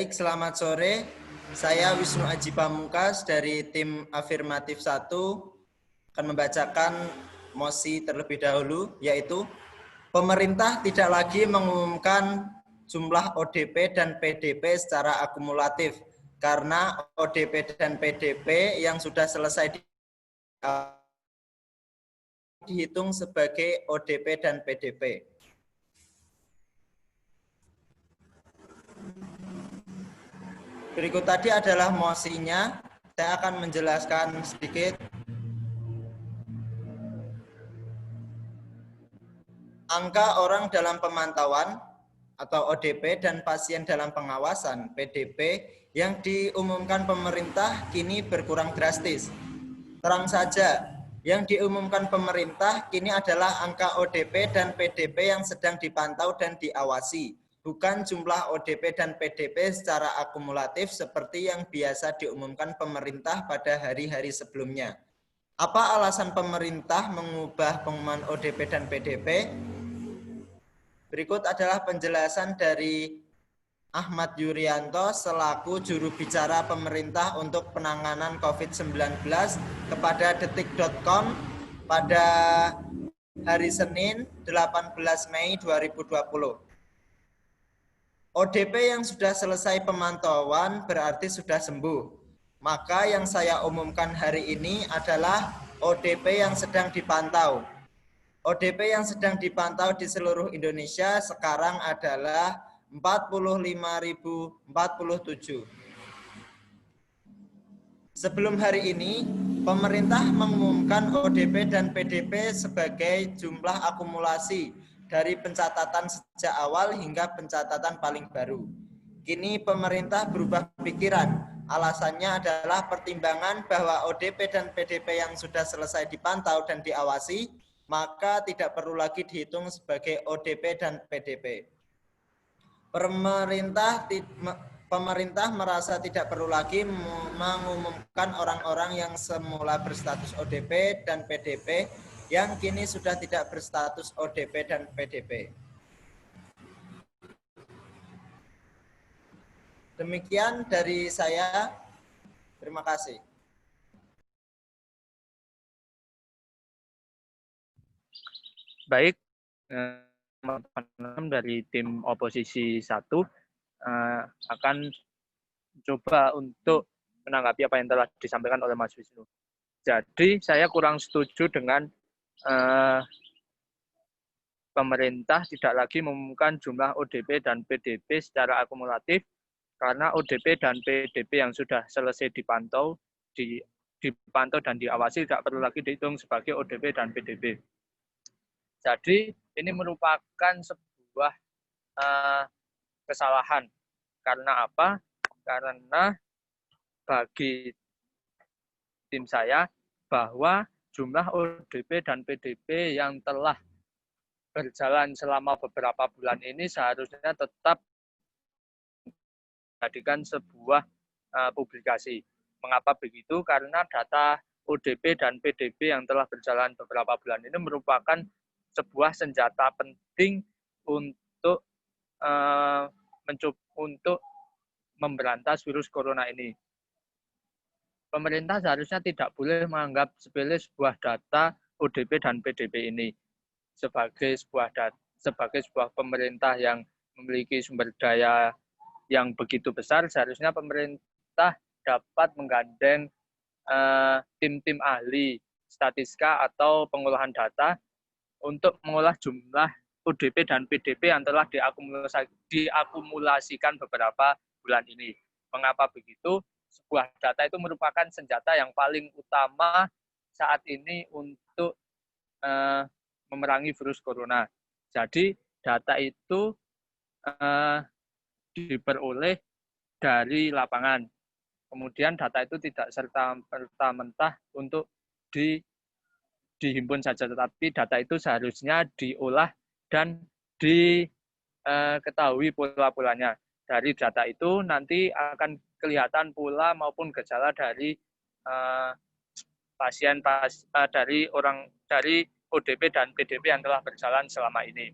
Baik, selamat sore. Saya Wisnu Aji Pamungkas dari tim Afirmatif 1 akan membacakan mosi terlebih dahulu, yaitu pemerintah tidak lagi mengumumkan jumlah ODP dan PDP secara akumulatif karena ODP dan PDP yang sudah selesai dihitung sebagai ODP dan PDP. Berikut tadi adalah mosinya. Saya akan menjelaskan sedikit. Angka orang dalam pemantauan atau ODP dan pasien dalam pengawasan PDP yang diumumkan pemerintah kini berkurang drastis. Terang saja, yang diumumkan pemerintah kini adalah angka ODP dan PDP yang sedang dipantau dan diawasi, bukan jumlah ODP dan PDP secara akumulatif seperti yang biasa diumumkan pemerintah pada hari-hari sebelumnya. Apa alasan pemerintah mengubah pengumuman ODP dan PDP? Berikut adalah penjelasan dari Ahmad Yuryanto selaku juru bicara pemerintah untuk penanganan COVID-19 kepada detik.com pada hari Senin 18 Mei 2020. ODP yang sudah selesai pemantauan berarti sudah sembuh. Maka yang saya umumkan hari ini adalah ODP yang sedang dipantau. ODP yang sedang dipantau di seluruh Indonesia sekarang adalah 45.047. Sebelum hari ini, pemerintah mengumumkan ODP dan PDP sebagai jumlah akumulasi dari pencatatan sejak awal hingga pencatatan paling baru. Kini pemerintah berubah pikiran. Alasannya adalah pertimbangan bahwa ODP dan PDP yang sudah selesai dipantau dan diawasi, maka tidak perlu lagi dihitung sebagai ODP dan PDP. Pemerintah merasa tidak perlu lagi mengumumkan orang-orang yang semula berstatus ODP dan PDP yang kini sudah tidak berstatus ODP dan PDP. Demikian dari saya. Terima kasih. Baik, teman-teman dari tim oposisi 1 akan coba untuk menanggapi apa yang telah disampaikan oleh Mas Wisnu. Jadi saya kurang setuju dengan pemerintah tidak lagi mengumumkan jumlah ODP dan PDP secara akumulatif karena ODP dan PDP yang sudah selesai dipantau dan diawasi tidak perlu lagi dihitung sebagai ODP dan PDP. Jadi ini merupakan sebuah kesalahan. Karena apa? Karena bagi tim saya bahwa jumlah ODP dan PDP yang telah berjalan selama beberapa bulan ini seharusnya tetap dijadikan sebuah publikasi. Mengapa begitu? Karena data ODP dan PDP yang telah berjalan beberapa bulan ini merupakan sebuah senjata penting untuk memberantas virus corona ini. Pemerintah seharusnya tidak boleh menganggap sepele sebuah data ODP dan PDP ini sebagai sebuah pemerintah yang memiliki sumber daya yang begitu besar. Seharusnya pemerintah dapat menggandeng tim-tim ahli statistika atau pengolahan data untuk mengolah jumlah ODP dan PDP yang telah diakumulasikan beberapa bulan ini. Mengapa begitu? Sebuah data itu merupakan senjata yang paling utama saat ini untuk memerangi virus corona. Jadi data itu diperoleh dari lapangan. Kemudian data itu tidak serta-merta untuk dihimpun saja, tetapi data itu seharusnya diolah dan diketahui pola-polanya. Dari data itu nanti akan kelihatan pola maupun gejala dari dari ODP dan PDP yang telah berjalan selama ini.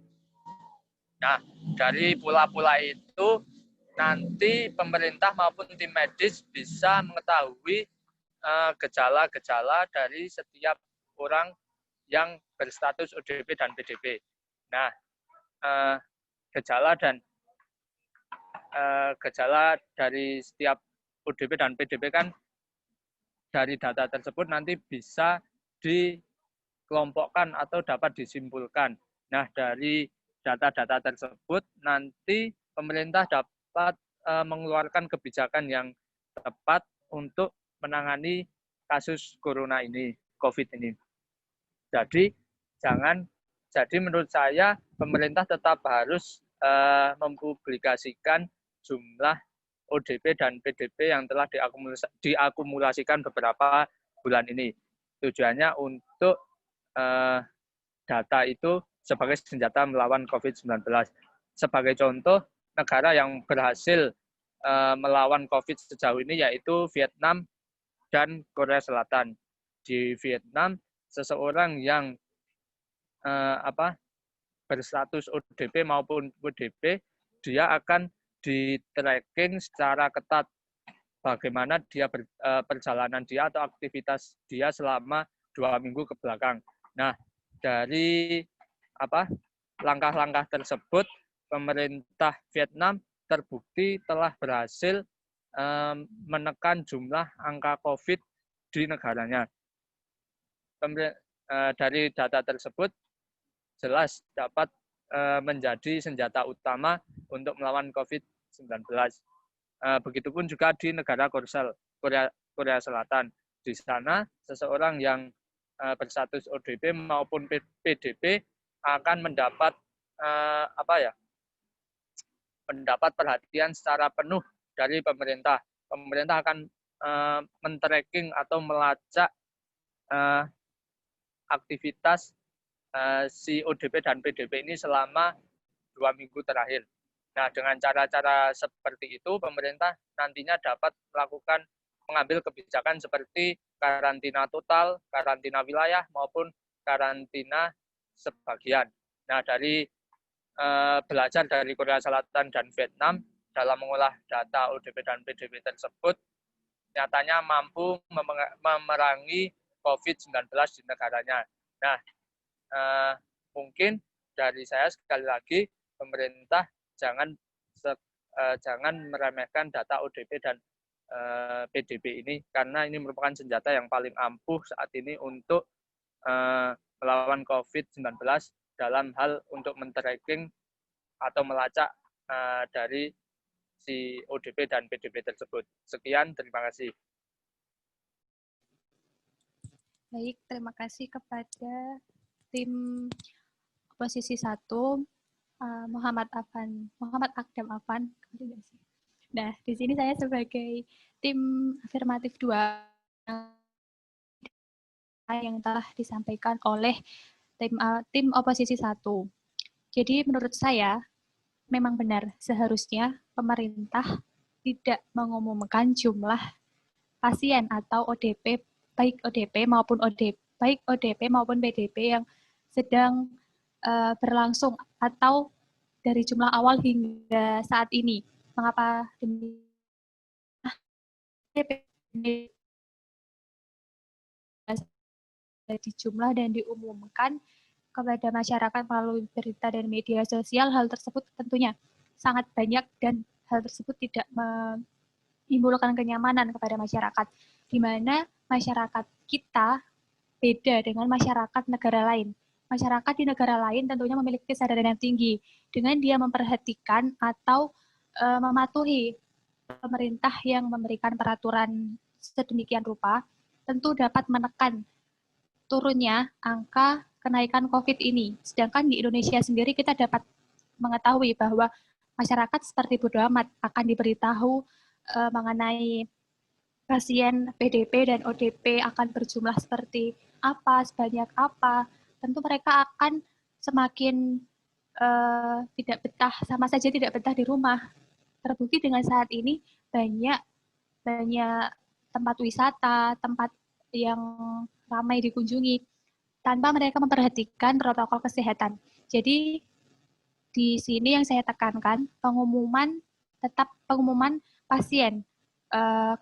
Nah, dari pola-pola itu nanti pemerintah maupun tim medis bisa mengetahui gejala-gejala dari setiap orang yang berstatus ODP dan PDP. Nah, gejala dari setiap ODP dan PDP kan dari data tersebut nanti bisa dikelompokkan atau dapat disimpulkan. Nah, dari data-data tersebut nanti pemerintah dapat mengeluarkan kebijakan yang tepat untuk menangani kasus corona ini, COVID ini. Jadi menurut saya pemerintah tetap harus mempublikasikan jumlah ODP dan PDP yang telah diakumulasikan beberapa bulan ini. Tujuannya untuk data itu sebagai senjata melawan COVID-19. Sebagai contoh, negara yang berhasil melawan COVID sejauh ini yaitu Vietnam dan Korea Selatan. Di Vietnam, seseorang yang berstatus ODP maupun PDP, dia akan di-tracking secara ketat bagaimana dia perjalanan dia atau aktivitas dia selama 2 minggu ke belakang. Nah, dari langkah-langkah tersebut, pemerintah Vietnam terbukti telah berhasil menekan jumlah angka COVID di negaranya. Dari data tersebut jelas dapat menjadi senjata utama untuk melawan COVID-19. Begitupun juga di negara Korea Selatan. Di sana seseorang yang berstatus ODP maupun PDP akan mendapat mendapat perhatian secara penuh dari pemerintah. Pemerintah akan men-tracking atau melacak aktivitas si ODP dan PDP ini selama 2 minggu terakhir. Nah, dengan cara-cara seperti itu, pemerintah nantinya dapat mengambil kebijakan seperti karantina total, karantina wilayah, maupun karantina sebagian. Nah, dari belajar dari Korea Selatan dan Vietnam dalam mengolah data ODP dan PDP tersebut, nyatanya mampu memerangi COVID-19 di negaranya. Nah, mungkin dari saya sekali lagi, pemerintah jangan meremehkan data ODP dan PDP ini, karena ini merupakan senjata yang paling ampuh saat ini untuk melawan COVID-19 dalam hal untuk men-tracking atau melacak dari si ODP dan PDP tersebut. Sekian, terima kasih. Baik, terima kasih kepada tim posisi 1, Muhammad Akdam Afan. Nah, di sini saya sebagai tim afirmatif 2 yang telah disampaikan oleh tim oposisi 1. Jadi menurut saya memang benar seharusnya pemerintah tidak mengumumkan jumlah pasien atau ODP, baik ODP maupun PDP yang sedang berlangsung atau dari jumlah awal hingga saat ini. Mengapa demikian? Dijumlah dan diumumkan kepada masyarakat melalui berita dan media sosial, hal tersebut tentunya sangat banyak dan hal tersebut tidak menimbulkan kenyamanan kepada masyarakat, di mana masyarakat kita beda dengan masyarakat negara lain. Masyarakat di negara lain tentunya memiliki kesadaran yang tinggi dengan dia memperhatikan atau mematuhi pemerintah yang memberikan peraturan sedemikian rupa, tentu dapat menekan turunnya angka kenaikan COVID ini. Sedangkan di Indonesia sendiri kita dapat mengetahui bahwa masyarakat seperti bodo amat akan diberitahu mengenai pasien PDP dan ODP akan berjumlah seperti apa, sebanyak apa. Tentu mereka akan semakin tidak betah, sama saja tidak betah di rumah. Terbukti dengan saat ini banyak tempat wisata, tempat yang ramai dikunjungi tanpa mereka memperhatikan protokol kesehatan. Jadi di sini yang saya tekankan, pengumuman tetap pengumuman pasien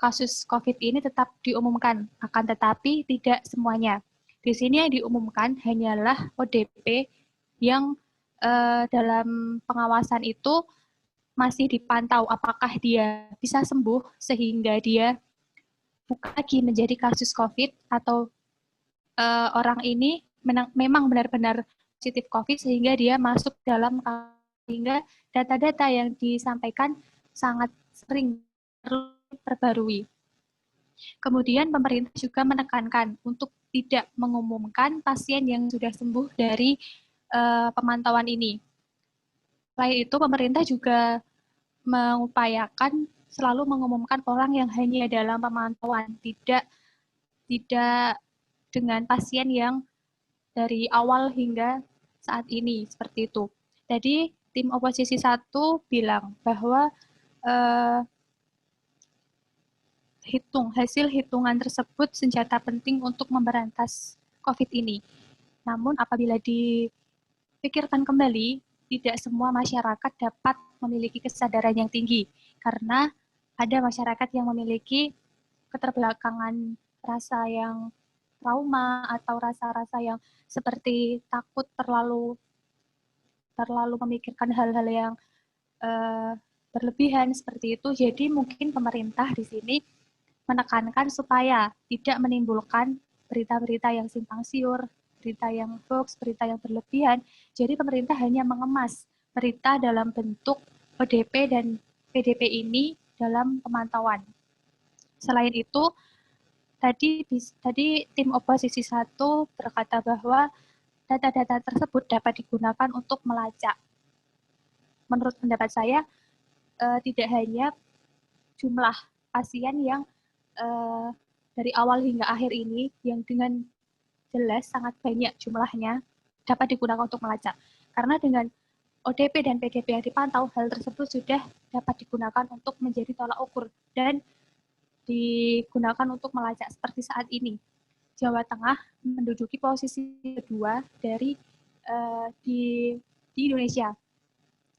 kasus COVID ini tetap diumumkan, akan tetapi tidak semuanya. Di sini yang diumumkan hanyalah ODP yang dalam pengawasan itu masih dipantau apakah dia bisa sembuh sehingga dia bukan lagi menjadi kasus COVID atau orang ini memang benar-benar positif COVID sehingga dia masuk dalam, sehingga data-data yang disampaikan sangat sering terbarui. Kemudian pemerintah juga menekankan untuk tidak mengumumkan pasien yang sudah sembuh dari pemantauan ini. Selain itu, pemerintah juga mengupayakan selalu mengumumkan orang yang hanya dalam pemantauan, tidak dengan pasien yang dari awal hingga saat ini, seperti itu. Jadi, tim oposisi 1 bilang bahwa hasil hitungan tersebut senjata penting untuk memberantas COVID ini. Namun, apabila dipikirkan kembali, tidak semua masyarakat dapat memiliki kesadaran yang tinggi, karena ada masyarakat yang memiliki keterbelakangan rasa yang trauma atau rasa-rasa yang seperti takut terlalu memikirkan hal-hal yang berlebihan seperti itu. Jadi mungkin pemerintah di sini menekankan supaya tidak menimbulkan berita-berita yang simpang siur, berita yang hoax, berita yang berlebihan. Jadi pemerintah hanya mengemas berita dalam bentuk ODP dan PDP ini dalam pemantauan. Selain itu, tadi tim oposisi 1 berkata bahwa data-data tersebut dapat digunakan untuk melacak. Menurut pendapat saya, tidak hanya jumlah pasien yang dari awal hingga akhir ini yang dengan jelas sangat banyak jumlahnya dapat digunakan untuk melacak. Karena dengan ODP dan PDP yang dipantau, hal tersebut sudah dapat digunakan untuk menjadi tolak ukur dan digunakan untuk melacak seperti saat ini. Jawa Tengah menduduki posisi kedua dari di Indonesia.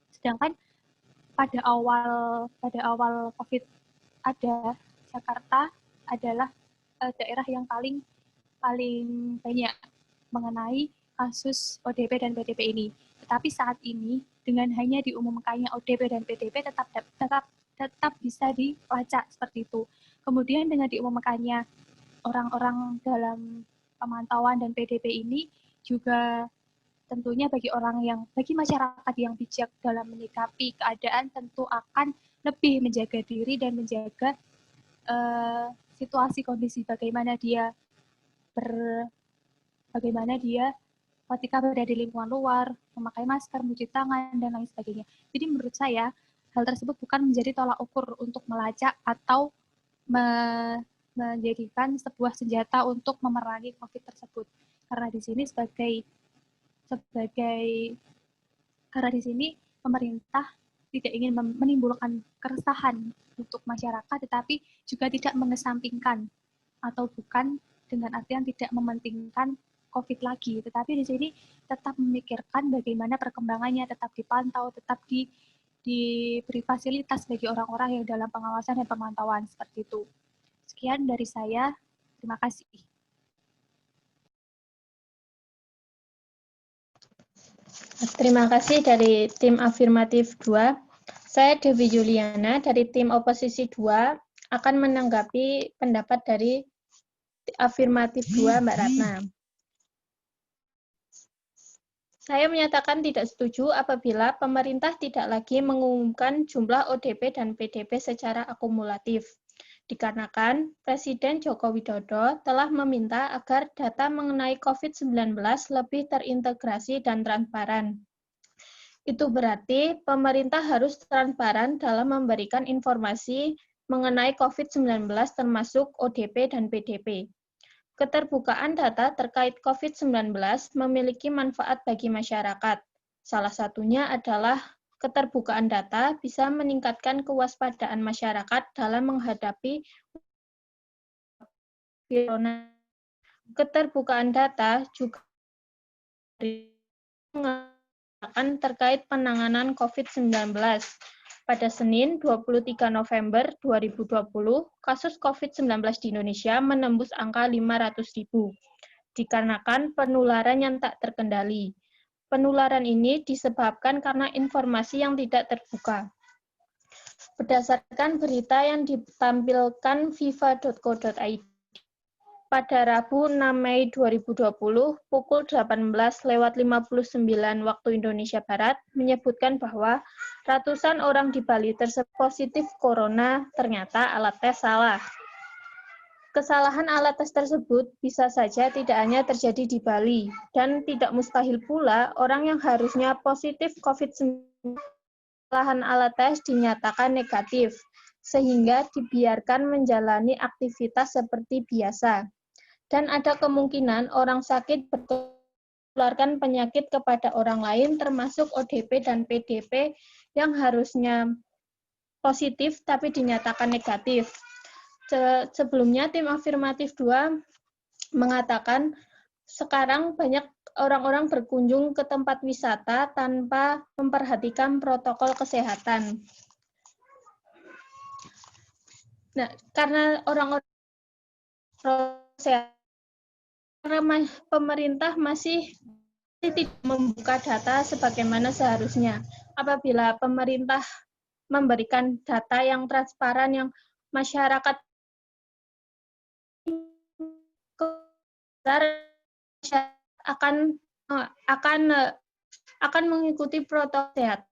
Sedangkan pada awal COVID ada, Jakarta adalah daerah yang paling banyak mengenai kasus ODP dan PDP ini. Tetapi saat ini dengan hanya diumumkannya ODP dan PDP tetap bisa dilacak seperti itu. Kemudian dengan diumumkannya orang-orang dalam pemantauan dan PDP ini juga tentunya bagi masyarakat yang bijak dalam menyikapi keadaan tentu akan lebih menjaga diri dan menjaga situasi kondisi bagaimana dia ketika berada di lingkungan luar, memakai masker, mencuci tangan, dan lain sebagainya. Jadi menurut saya, hal tersebut bukan menjadi tolak ukur untuk melacak atau menjadikan sebuah senjata untuk memerangi COVID tersebut. Karena di sini karena di sini pemerintah tidak ingin menimbulkan keresahan untuk masyarakat, tetapi juga tidak mengesampingkan atau bukan dengan artian tidak mementingkan COVID lagi, tetapi di sini tetap memikirkan bagaimana perkembangannya, tetap dipantau, tetap diberi fasilitas bagi orang-orang yang dalam pengawasan dan pemantauan seperti itu. Sekian dari saya, terima kasih. Terima kasih dari tim Afirmatif 2. Saya Devi Juliana dari tim Oposisi 2 akan menanggapi pendapat dari Afirmatif 2 Mbak Ratna. Saya menyatakan tidak setuju apabila pemerintah tidak lagi mengumumkan jumlah ODP dan PDP secara akumulatif. Dikarenakan Presiden Joko Widodo telah meminta agar data mengenai COVID-19 lebih terintegrasi dan transparan. Itu berarti pemerintah harus transparan dalam memberikan informasi mengenai COVID-19 termasuk ODP dan PDP. Keterbukaan data terkait COVID-19 memiliki manfaat bagi masyarakat. Salah satunya adalah keterbukaan data bisa meningkatkan kewaspadaan masyarakat dalam menghadapi corona. Keterbukaan data juga terkait penanganan COVID-19. Pada Senin 23 November 2020, kasus COVID-19 di Indonesia menembus angka 500.000, dikarenakan penularan yang tak terkendali. Penularan ini disebabkan karena informasi yang tidak terbuka. Berdasarkan berita yang ditampilkan viva.co.id, pada Rabu 6 Mei 2020, pukul 18:59 waktu Indonesia Barat, menyebutkan bahwa ratusan orang di Bali tersebut positif corona, ternyata alat tes salah. Kesalahan alat tes tersebut bisa saja tidak hanya terjadi di Bali, dan tidak mustahil pula orang yang harusnya positif COVID-19 kesalahan alat tes dinyatakan negatif, sehingga dibiarkan menjalani aktivitas seperti biasa. Dan ada kemungkinan orang sakit menularkan penyakit kepada orang lain, termasuk ODP dan PDP yang harusnya positif tapi dinyatakan negatif. Sebelumnya, tim Afirmatif 2 mengatakan sekarang banyak orang-orang berkunjung ke tempat wisata tanpa memperhatikan protokol kesehatan. Nah, karena orang-orang karena pemerintah masih tidak membuka data sebagaimana seharusnya. Apabila pemerintah memberikan data yang transparan, yang masyarakat akan mengikuti protokol kesehatan.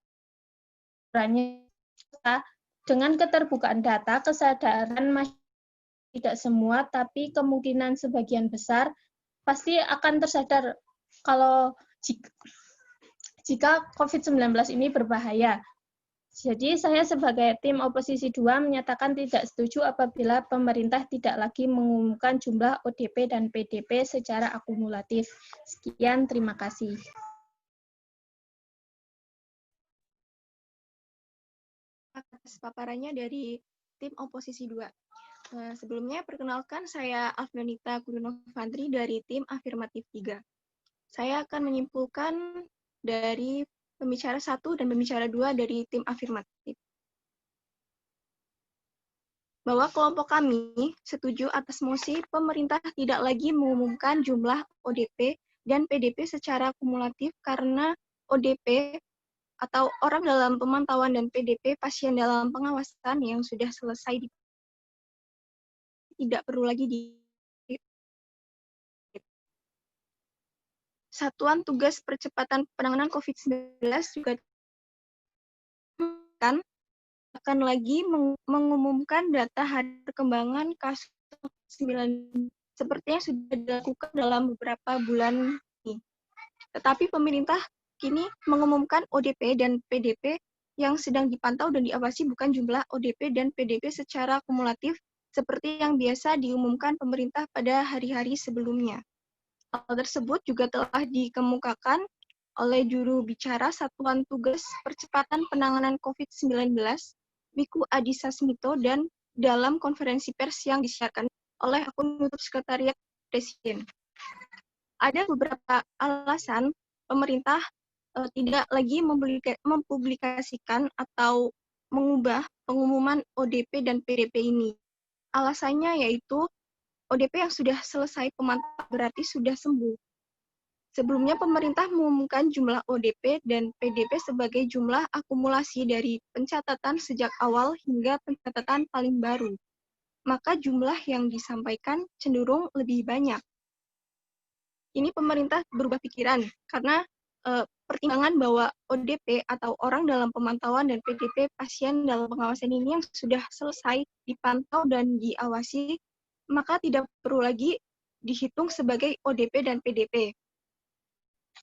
Dengan keterbukaan data, kesadaran masyarakat, tidak semua, tapi kemungkinan sebagian besar pasti akan tersadar kalau jika COVID-19 ini berbahaya. Jadi saya sebagai tim oposisi 2 menyatakan tidak setuju apabila pemerintah tidak lagi mengumumkan jumlah ODP dan PDP secara akumulatif. Sekian, terima kasih. Atas paparannya dari tim oposisi 2. Sebelumnya, perkenalkan saya Alfionita Kudunovantri dari tim Afirmatif 3. Saya akan menyimpulkan dari pembicara 1 dan pembicara 2 dari tim Afirmatif. Bahwa kelompok kami setuju atas mosi pemerintah tidak lagi mengumumkan jumlah ODP dan PDP secara kumulatif karena ODP atau orang dalam pemantauan dan PDP pasien dalam pengawasan yang sudah selesai tidak perlu lagi Satuan Tugas Percepatan Penanganan COVID-19 juga akan lagi mengumumkan data hari perkembangan kasus COVID-19 seperti yang sudah dilakukan dalam beberapa bulan ini. Tetapi pemerintah kini mengumumkan ODP dan PDP yang sedang dipantau dan diawasi, bukan jumlah ODP dan PDP secara kumulatif seperti yang biasa diumumkan pemerintah pada hari-hari sebelumnya. Hal tersebut juga telah dikemukakan oleh juru bicara Satuan Tugas Percepatan Penanganan COVID-19, Wiku Adhisa Smito, dan dalam konferensi pers yang disiarkan oleh akun YouTube Sekretariat Presiden. Ada beberapa alasan pemerintah tidak lagi mempublikasikan atau mengubah pengumuman ODP dan PDP ini. Alasannya yaitu ODP yang sudah selesai pemantauan berarti sudah sembuh. Sebelumnya pemerintah mengumumkan jumlah ODP dan PDP sebagai jumlah akumulasi dari pencatatan sejak awal hingga pencatatan paling baru. Maka jumlah yang disampaikan cenderung lebih banyak. Ini pemerintah berubah pikiran karena pertimbangan bahwa ODP atau orang dalam pemantauan dan PDP pasien dalam pengawasan ini yang sudah selesai dipantau dan diawasi, maka tidak perlu lagi dihitung sebagai ODP dan PDP.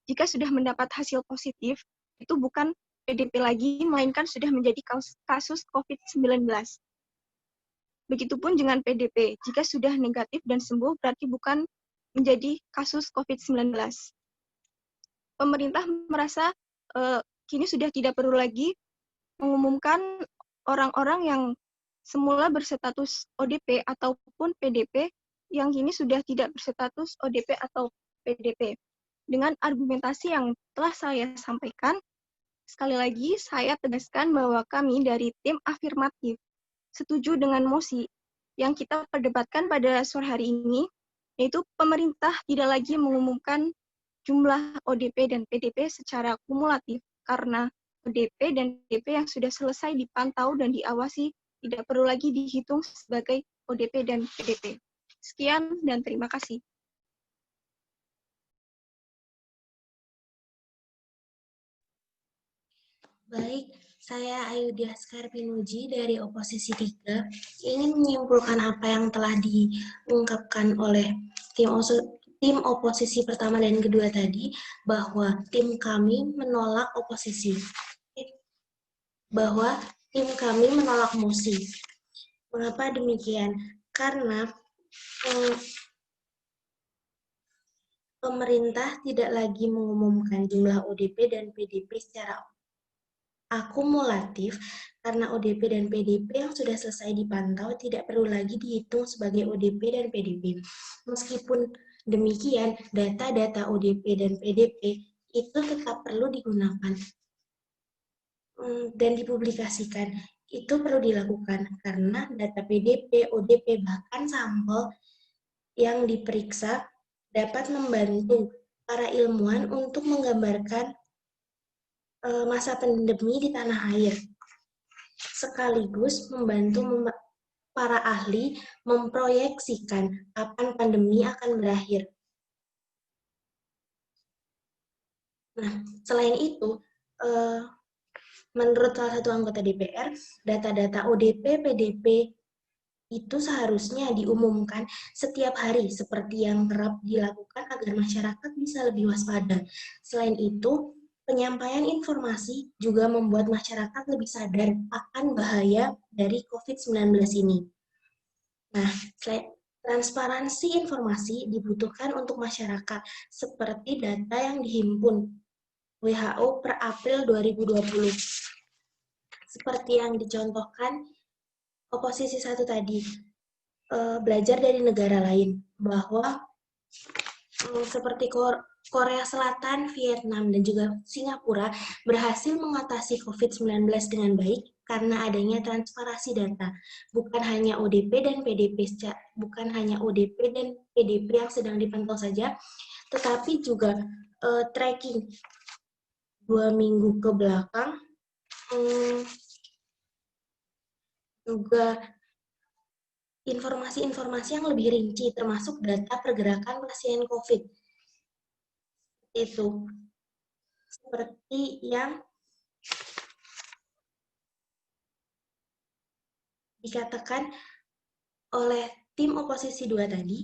Jika sudah mendapat hasil positif, itu bukan PDP lagi, melainkan sudah menjadi kasus COVID-19. Begitupun dengan PDP, jika sudah negatif dan sembuh, berarti bukan menjadi kasus COVID-19. Pemerintah merasa kini sudah tidak perlu lagi mengumumkan orang-orang yang semula berstatus ODP ataupun PDP yang kini sudah tidak berstatus ODP atau PDP. Dengan argumentasi yang telah saya sampaikan, Sekali lagi, saya tegaskan bahwa kami dari tim afirmatif setuju dengan mosi yang kita perdebatkan pada sore hari ini, yaitu pemerintah tidak lagi mengumumkan jumlah ODP dan PDP secara kumulatif karena ODP dan PDP yang sudah selesai dipantau dan diawasi tidak perlu lagi dihitung sebagai ODP dan PDP. Sekian dan terima kasih. Baik, saya Ayudhya Skarpinuji dari Oposisi 3 ingin menyimpulkan apa yang telah diungkapkan oleh tim oposisi pertama dan kedua tadi, bahwa tim kami menolak oposisi, bahwa tim kami menolak mosi. Mengapa demikian? Karena pemerintah tidak lagi mengumumkan jumlah ODP dan PDP secara akumulatif karena ODP dan PDP yang sudah selesai dipantau tidak perlu lagi dihitung sebagai ODP dan PDP. Meskipun demikian, data-data ODP dan PDP itu tetap perlu digunakan dan dipublikasikan. Itu perlu dilakukan karena data PDP, ODP, bahkan sampel yang diperiksa dapat membantu para ilmuwan untuk menggambarkan masa pandemi di tanah air, sekaligus membantu para ahli memproyeksikan kapan pandemi akan berakhir. Nah, selain itu, menurut salah satu anggota DPR, data-data ODP, PDP itu seharusnya diumumkan setiap hari seperti yang kerap dilakukan agar masyarakat bisa lebih waspada. Selain itu, penyampaian informasi juga membuat masyarakat lebih sadar akan bahaya dari COVID-19 ini. Nah, transparansi informasi dibutuhkan untuk masyarakat, seperti data yang dihimpun WHO per April 2020. Seperti yang dicontohkan oposisi 1 tadi, belajar dari negara lain, bahwa seperti Korea Selatan, Vietnam, dan juga Singapura berhasil mengatasi COVID-19 dengan baik karena adanya transparansi data. Bukan hanya ODP dan PDP yang sedang dipantau saja, tetapi juga tracking 2 minggu ke belakang, juga informasi-informasi yang lebih rinci, termasuk data pergerakan pasien COVID. Itu seperti yang dikatakan oleh tim oposisi 2 tadi,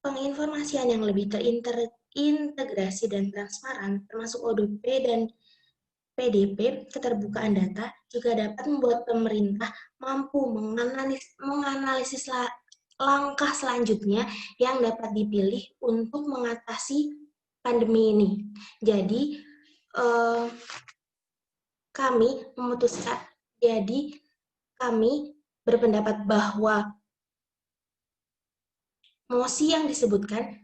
penginformasian yang lebih terintegrasi dan transparan, termasuk ODP dan PDP, keterbukaan data, juga dapat membuat pemerintah mampu menganalisis langkah selanjutnya yang dapat dipilih untuk mengatasi pandemi ini. Jadi, kami berpendapat bahwa mosi yang disebutkan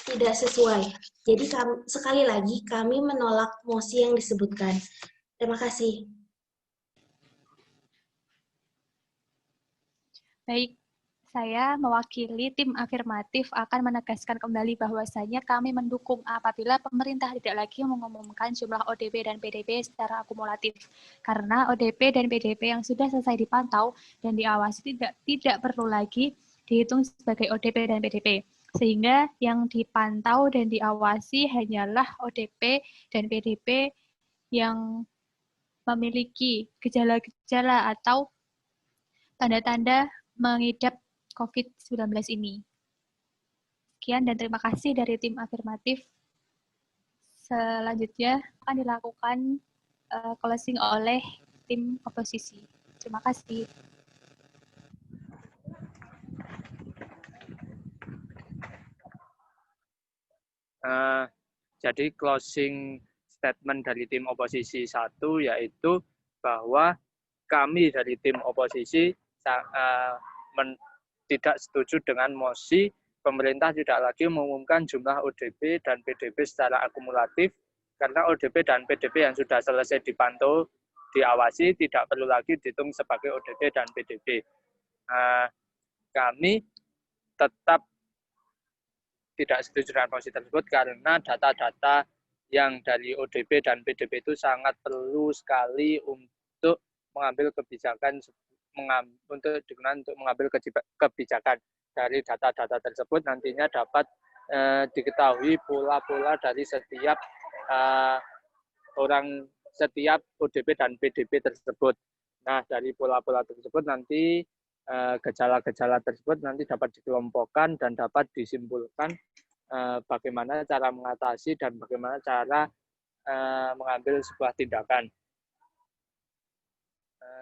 tidak sesuai. Jadi sekali lagi kami menolak mosi yang disebutkan. Terima kasih. Baik, saya mewakili tim afirmatif akan menegaskan kembali bahwasanya kami mendukung apabila pemerintah tidak lagi mengumumkan jumlah ODP dan PDP secara akumulatif. Karena ODP dan PDP yang sudah selesai dipantau dan diawasi tidak perlu lagi dihitung sebagai ODP dan PDP. Sehingga yang dipantau dan diawasi hanyalah ODP dan PDP yang memiliki gejala-gejala atau tanda-tanda mengidap COVID-19 ini. Sekian dan terima kasih dari tim afirmatif. Selanjutnya akan dilakukan closing oleh tim oposisi. Terima kasih. Jadi closing statement dari tim oposisi 1 yaitu bahwa kami dari tim oposisi tidak setuju dengan mosi pemerintah tidak lagi mengumumkan jumlah ODP dan PDP secara akumulatif Karena ODP dan PDP yang sudah selesai dipantau, diawasi, tidak perlu lagi dihitung sebagai ODP dan PDP. Kami tetap tidak setuju dengan posisi tersebut karena data-data yang dari ODP dan PDP itu sangat perlu sekali untuk mengambil kebijakan, untuk mengambil kebijakan. Dari data-data tersebut nantinya dapat diketahui pola-pola dari setiap setiap ODP dan PDP tersebut. Nah, dari pola-pola tersebut nanti gejala-gejala tersebut nanti dapat dikelompokkan dan dapat disimpulkan bagaimana cara mengatasi dan bagaimana cara mengambil sebuah tindakan.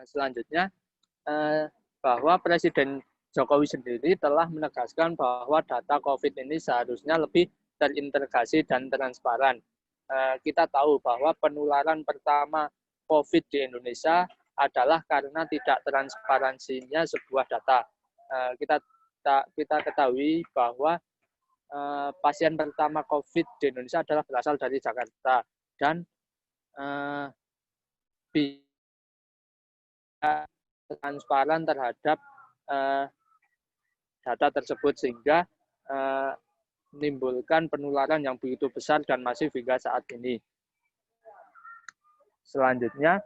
Selanjutnya, bahwa Presiden Jokowi sendiri telah menegaskan bahwa data COVID ini seharusnya lebih terintegrasi dan transparan. Kita tahu bahwa penularan pertama COVID di Indonesia adalah karena tidak transparansinya sebuah data. Kita ketahui bahwa pasien pertama COVID di Indonesia adalah berasal dari Jakarta dan transparan terhadap data tersebut sehingga menimbulkan penularan yang begitu besar dan masif hingga saat ini. Selanjutnya,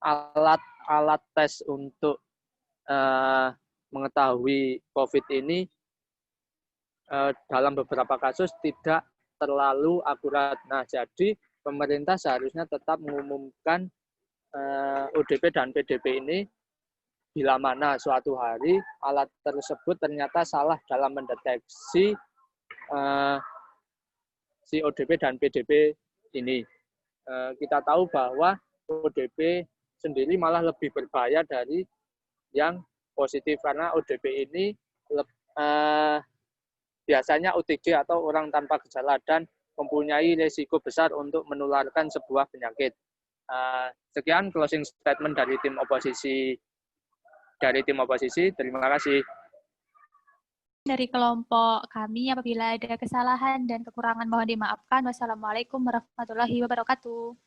alat tes untuk mengetahui COVID ini dalam beberapa kasus tidak terlalu akurat. Nah, jadi pemerintah seharusnya tetap mengumumkan ODP dan PDP ini bila mana suatu hari alat tersebut ternyata salah dalam mendeteksi si ODP dan PDP ini. Kita tahu bahwa ODP sendiri malah lebih berbahaya dari yang positif karena ODP ini biasanya OTG atau orang tanpa gejala dan mempunyai risiko besar untuk menularkan sebuah penyakit. Sekian closing statement dari tim oposisi. Terima kasih. Dari kelompok kami, apabila ada kesalahan dan kekurangan mohon dimaafkan. Wassalamualaikum warahmatullahi wabarakatuh.